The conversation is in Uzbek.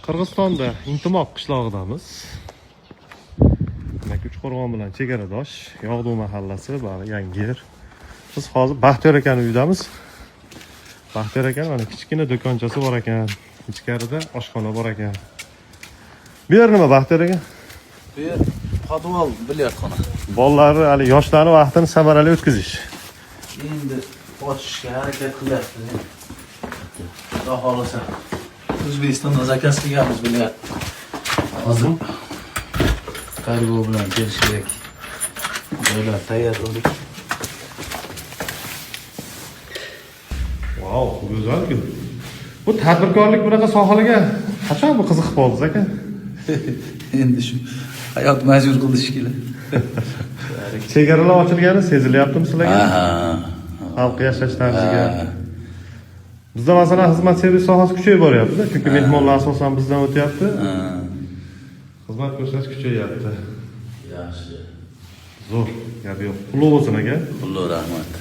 Qirg'izistonda Intimoq qishlog'idamiz. Demak, Uchqo'rg'on bilan chegaradosh, Yog'du mahallasi, bari Yangiyer. Biz hozir Baxtiyor aka uyidamiz. Baxtiyor aka mana kichkina do'konchasi bor ekan. Ichkarida oshxona bor ekan. Bu yer nima Baxtiyor aka? Bu yer podval bilyardxona. Bolalarni, hali yoshlarni vaqtini samarali o'tkazish. Endi ochishga harakat qilyapti. Xudo xolasa. O'zbekistonda zakaz qilganmiz bilyard. Hozir kargo bilan kelish kerak. Joylar tayyor bo'ldi. Wow, go'zal-ku. Bu tadbirkorlik bunaqa sohalarga qachon bu qiziqib qoldingiz aka? Endi shu hayot majbur qildi shekilli. Chegaralar ochilgani sezilyaptimi sizlarga? Xalq yashash tarziga. Bizda masalan xizmat servis sohasi kuchayib boryapti-da, chunki mehmonlar asosan bizdan o'tyapti. Xizmat ko'rsatish kuchayyapti. Yaxshi. Zo'r, gap yo'q. Pul bo'lsin aka. Pulli rahmat.